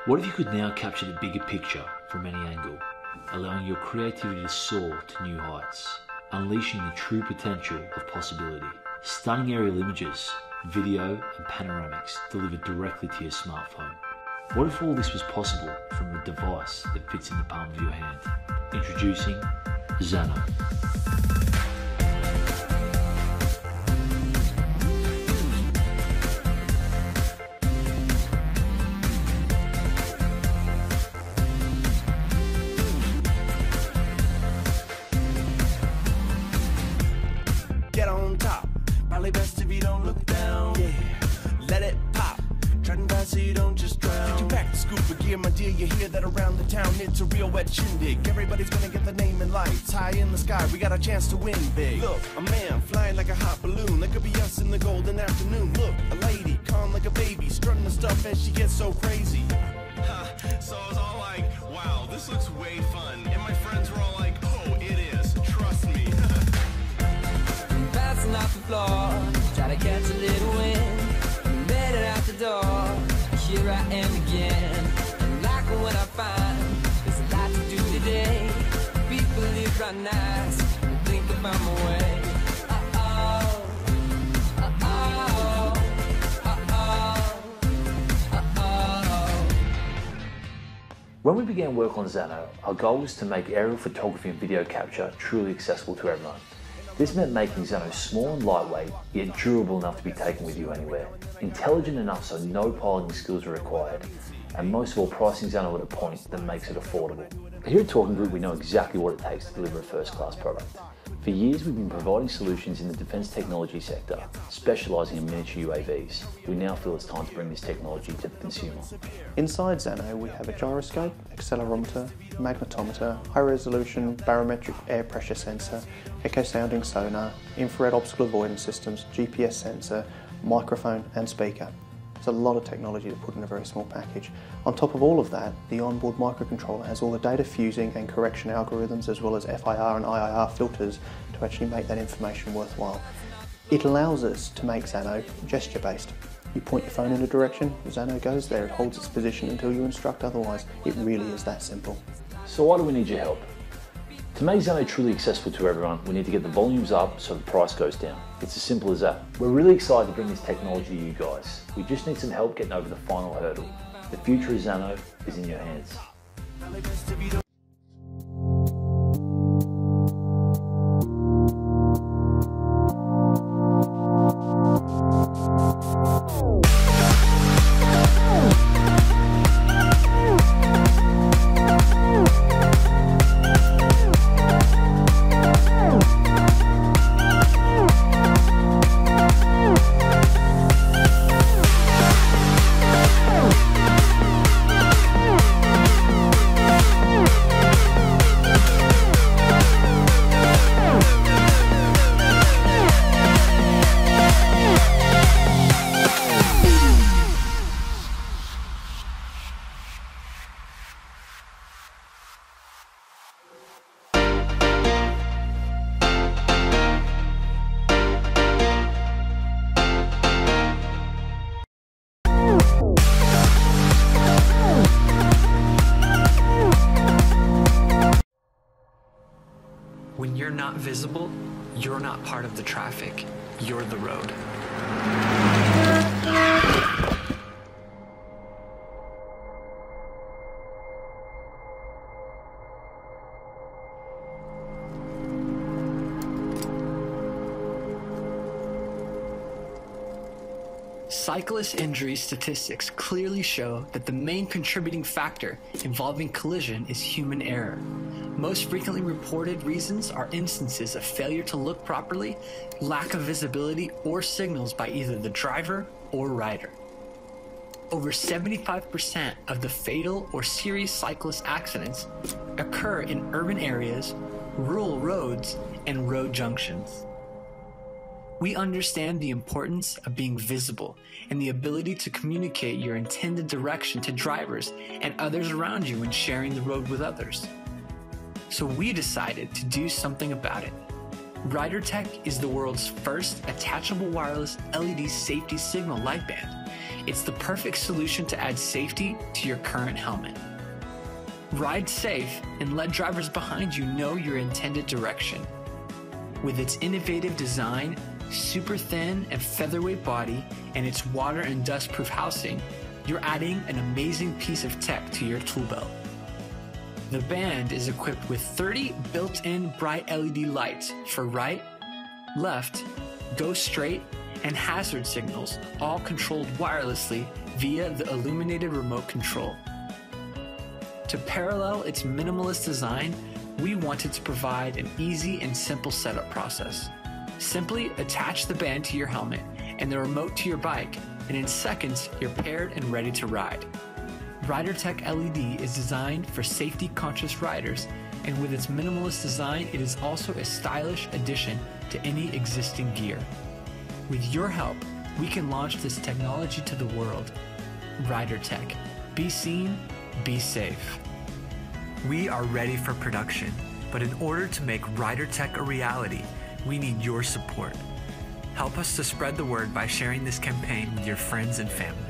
What if you could now capture the bigger picture from any angle, allowing your creativity to soar to new heights, unleashing the true potential of possibility? Stunning aerial images, video and panoramics delivered directly to your smartphone. What if all this was possible from a device that fits in the palm of your hand? Introducing ZANO. Get on top, probably best if you don't look down. Yeah, let it pop, treading fast so you don't just drown. Did you pack the scoop of gear, my dear? You hear that around the town? It's a real wet shindig. Everybody's gonna get the name in lights. High in the sky, we got a chance to win big. Look, a man flying like a hot balloon. That could be us in the golden afternoon. Look, a lady calm like a baby, strutting the stuff as she gets so crazy. So I was all like, wow, this looks way fun. And my friends were all like, oh, it is, trust me. Bouncing off the floor, try to catch a little wind. Made it out the door, here I am again. And like what I find, there's a lot to do today. People live right nice, think about my way. Uh-oh, uh-oh, uh-oh, uh-oh. When we began work on ZANO, our goal was to make aerial photography and video capture truly accessible to everyone. This meant making ZANO small and lightweight, yet durable enough to be taken with you anywhere. Intelligent enough so no piloting skills are required. And most of all, pricing ZANO at a point that makes it affordable. Here at Talking Group, we know exactly what it takes to deliver a first-class product. For years, we've been providing solutions in the defence technology sector, specialising in miniature UAVs. We now feel it's time to bring this technology to the consumer. Inside ZANO, we have a gyroscope, accelerometer, magnetometer, high-resolution barometric air pressure sensor, echo-sounding sonar, infrared obstacle avoidance systems, GPS sensor, microphone and speaker. There's a lot of technology to put in a very small package. On top of all of that, the onboard microcontroller has all the data fusing and correction algorithms as well as FIR and IIR filters to actually make that information worthwhile. It allows us to make ZANO gesture-based. You point your phone in a direction, ZANO goes there, it holds its position until you instruct otherwise. It really is that simple. So why do we need your help? To make ZANO truly accessible to everyone, we need to get the volumes up so the price goes down. It's as simple as that. We're really excited to bring this technology to you guys. We just need some help getting over the final hurdle. The future of ZANO is in your hands. When you're not visible, you're not part of the traffic, you're the road. Cyclist injury statistics clearly show that the main contributing factor involving collision is human error. Most frequently reported reasons are instances of failure to look properly, lack of visibility, or signals by either the driver or rider. Over 75% of the fatal or serious cyclist accidents occur in urban areas, rural roads, and road junctions. We understand the importance of being visible and the ability to communicate your intended direction to drivers and others around you when sharing the road with others. So we decided to do something about it. RiderTech is the world's first attachable wireless LED safety signal light band. It's the perfect solution to add safety to your current helmet. Ride safe and let drivers behind you know your intended direction. With its innovative design, super thin and featherweight body, and its water and dust-proof housing, you're adding an amazing piece of tech to your tool belt. The band is equipped with 30 built-in bright LED lights for right, left, go straight, and hazard signals, all controlled wirelessly via the illuminated remote control. To parallel its minimalist design, we wanted to provide an easy and simple setup process. Simply attach the band to your helmet and the remote to your bike, and in seconds, you're paired and ready to ride. RiderTech LED is designed for safety-conscious riders, and with its minimalist design, it is also a stylish addition to any existing gear. With your help, we can launch this technology to the world. RiderTech. Be seen, be safe. We are ready for production, but in order to make RiderTech a reality, we need your support. Help us to spread the word by sharing this campaign with your friends and family.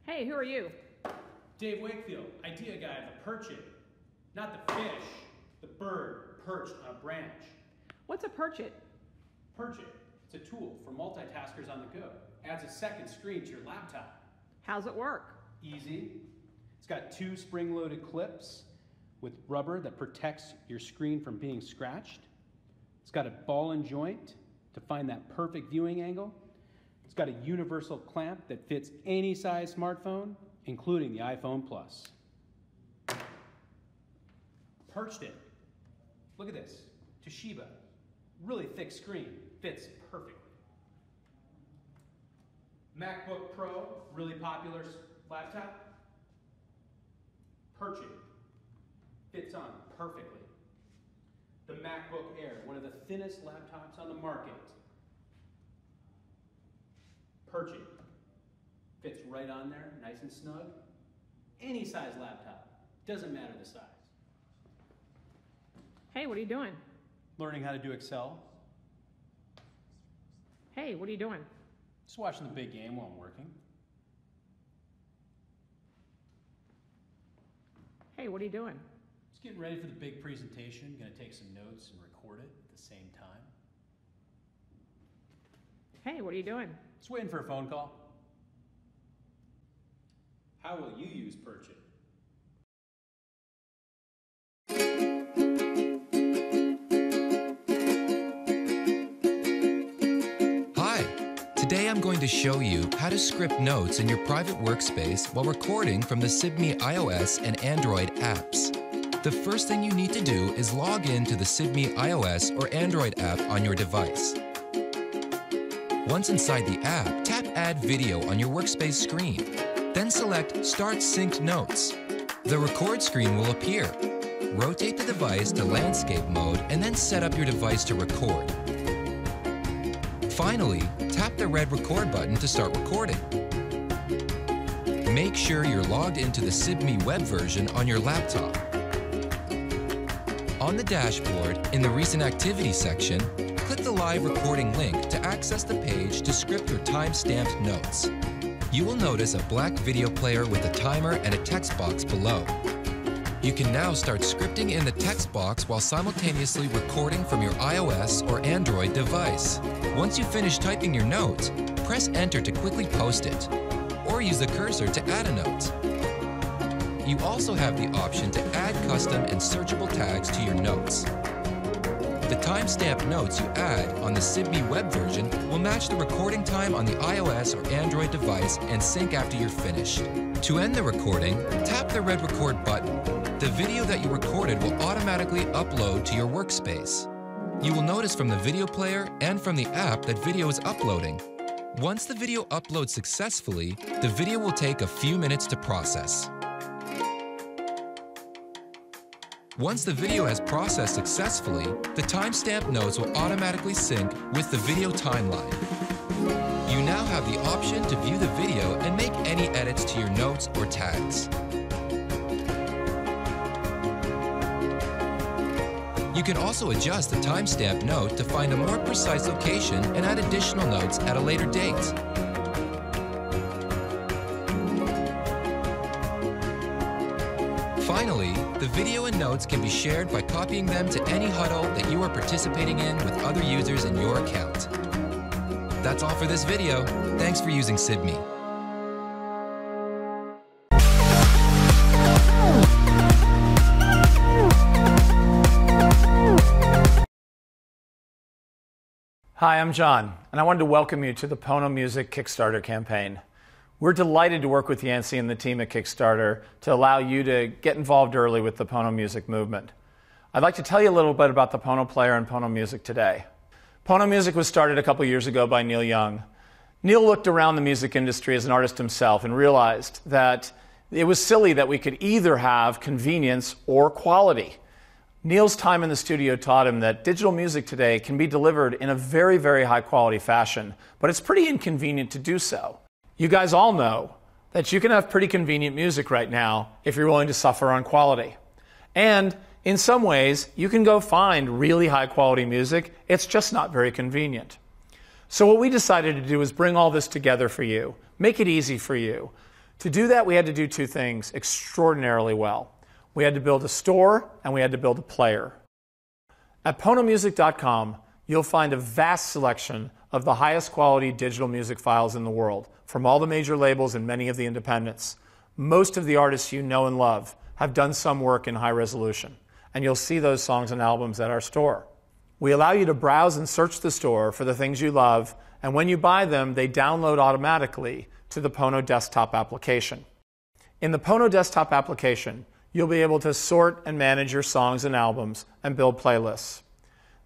Hey, who are you? Dave Wakefield, idea guy of the perchiT. Not the fish, the bird perched on a branch. What's a perchiT? perchiT, it's a tool for multitaskers on the go. Adds a second screen to your laptop. How's it work? Easy. It's got 2 spring-loaded clips with rubber that protects your screen from being scratched. It's got a ball and joint to find that perfect viewing angle. It's got a universal clamp that fits any size smartphone, including the iPhone Plus. perchiT. Look at this. Toshiba. Really thick screen. Fits perfectly. MacBook Pro. Really popular laptop. perchiT. Fits on perfectly. The MacBook Air. One of the thinnest laptops on the market. perchiT. Fits right on there, nice and snug. Any size laptop, doesn't matter the size. Hey, what are you doing? Learning how to do Excel. Hey, what are you doing? Just watching the big game while I'm working. Hey, what are you doing? Just getting ready for the big presentation. Gonna take some notes and record it at the same time. Hey, what are you doing? Just waiting for a phone call. How will you use perchiT? I'm going to show you how to script notes in your private workspace while recording from the SIBME iOS and Android apps. The first thing you need to do is log in to the SIBME iOS or Android app on your device. Once inside the app, tap Add Video on your workspace screen. Then select Start Synced Notes. The record screen will appear. Rotate the device to landscape mode and then set up your device to record. Finally, tap the red record button to start recording. Make sure you're logged into the SIBME web version on your laptop. On the dashboard, in the Recent Activity section, click the live recording link to access the page to script your time-stamped notes. You will notice a black video player with a timer and a text box below. You can now start scripting in the text box while simultaneously recording from your iOS or Android device. Once you finish typing your notes, press Enter to quickly post it, or use the cursor to add a note. You also have the option to add custom and searchable tags to your notes. The timestamp notes you add on the SIBME web version will match the recording time on the iOS or Android device and sync after you're finished. To end the recording, tap the red record button. The video that you recorded will automatically upload to your workspace. You will notice from the video player and from the app that video is uploading. Once the video uploads successfully, the video will take a few minutes to process. Once the video has processed successfully, the timestamp notes will automatically sync with the video timeline. You now have the option to view the video and make any edits to your notes or tags. You can also adjust the timestamp note to find a more precise location and add additional notes at a later date. Finally, the video and notes can be shared by copying them to any huddle that you are participating in with other users in your account. That's all for this video. Thanks for using SIBME. Hi, I'm John, and I wanted to welcome you to the Pono Music Kickstarter campaign. We're delighted to work with Yancy and the team at Kickstarter to allow you to get involved early with the Pono Music movement. I'd like to tell you a little bit about the Pono player and Pono Music today. Pono Music was started a couple years ago by Neil Young. Neil looked around the music industry as an artist himself and realized that it was silly that we could either have convenience or quality. Neil's time in the studio taught him that digital music today can be delivered in a very, very high quality fashion, but it's pretty inconvenient to do so. You guys all know that you can have pretty convenient music right now if you're willing to suffer on quality. And in some ways, you can go find really high quality music, it's just not very convenient. So what we decided to do is bring all this together for you, make it easy for you. To do that, we had to do two things extraordinarily well. We had to build a store and we had to build a player. At ponomusic.com, you'll find a vast selection of the highest quality digital music files in the world from all the major labels and many of the independents. Most of the artists you know and love have done some work in high resolution, and you'll see those songs and albums at our store. We allow you to browse and search the store for the things you love, and when you buy them, they download automatically to the Pono desktop application. In the Pono desktop application, you'll be able to sort and manage your songs and albums and build playlists.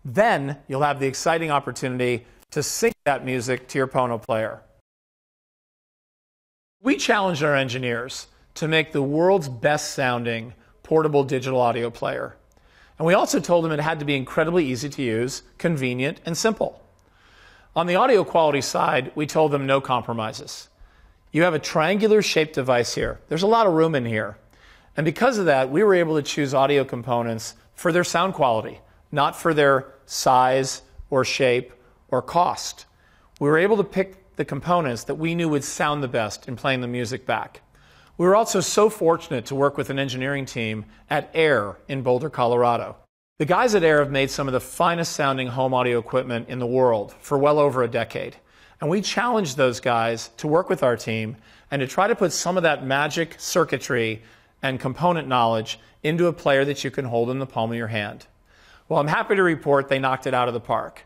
Then you'll have the exciting opportunity to sync that music to your Pono player. We challenged our engineers to make the world's best sounding portable digital audio player. And we also told them it had to be incredibly easy to use, convenient, and simple. On the audio quality side, we told them no compromises. You have a triangular shaped device here. There's a lot of room in here. And because of that, we were able to choose audio components for their sound quality, not for their size or shape or cost. We were able to pick the components that we knew would sound the best in playing the music back. We were also so fortunate to work with an engineering team at Air in Boulder, Colorado. The guys at Air have made some of the finest sounding home audio equipment in the world for well over a decade. And we challenged those guys to work with our team and to try to put some of that magic circuitry and component knowledge into a player that you can hold in the palm of your hand. Well, I'm happy to report they knocked it out of the park.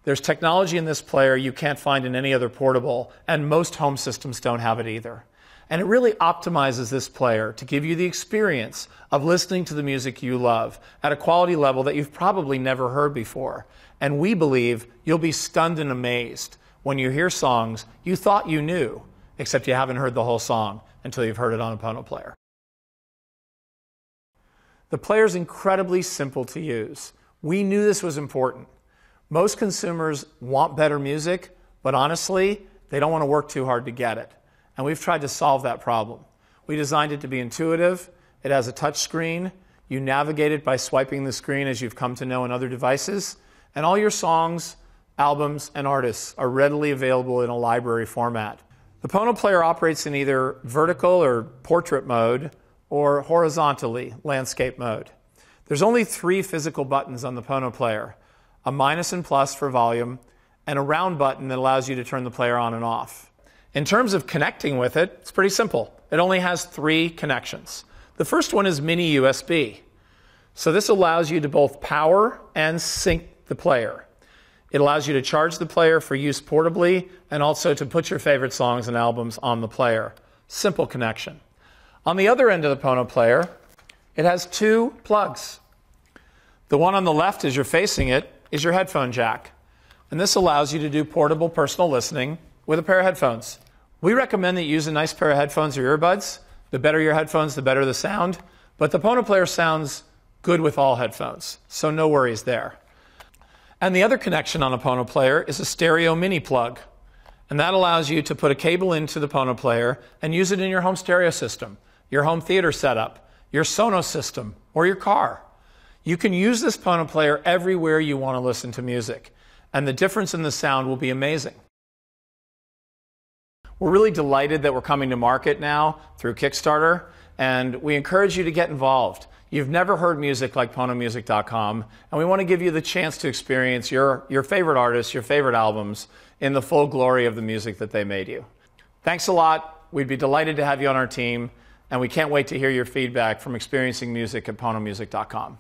There's technology in this player you can't find in any other portable, and most home systems don't have it either. And it really optimizes this player to give you the experience of listening to the music you love at a quality level that you've probably never heard before. And we believe you'll be stunned and amazed when you hear songs you thought you knew, except you haven't heard the whole song until you've heard it on a Pono player. The player's incredibly simple to use. We knew this was important. Most consumers want better music, but honestly, they don't want to work too hard to get it. And we've tried to solve that problem. We designed it to be intuitive. It has a touch screen. You navigate it by swiping the screen as you've come to know in other devices. And all your songs, albums, and artists are readily available in a library format. The Pono player operates in either vertical or portrait mode or horizontally, landscape mode. There's only 3 physical buttons on the Pono player, a minus and plus for volume, and a round button that allows you to turn the player on and off. In terms of connecting with it, it's pretty simple. It only has 3 connections. The first one is mini USB. So this allows you to both power and sync the player. It allows you to charge the player for use portably and also to put your favorite songs and albums on the player. Simple connection. On the other end of the Pono player, it has 2 plugs. The one on the left as you're facing it is your headphone jack. And this allows you to do portable personal listening with a pair of headphones. We recommend that you use a nice pair of headphones or earbuds. The better your headphones, the better the sound. But the Pono player sounds good with all headphones, so no worries there. And the other connection on a Pono player is a stereo mini plug. And that allows you to put a cable into the Pono player and use it in your home stereo system, your home theater setup, your Sonos system, or your car. You can use this Pono player everywhere you want to listen to music. And the difference in the sound will be amazing. We're really delighted that we're coming to market now through Kickstarter, and we encourage you to get involved. You've never heard music like PonoMusic.com, and we want to give you the chance to experience your favorite artists, your favorite albums, in the full glory of the music that they made you. Thanks a lot. We'd be delighted to have you on our team, and we can't wait to hear your feedback from experiencing music at PonoMusic.com.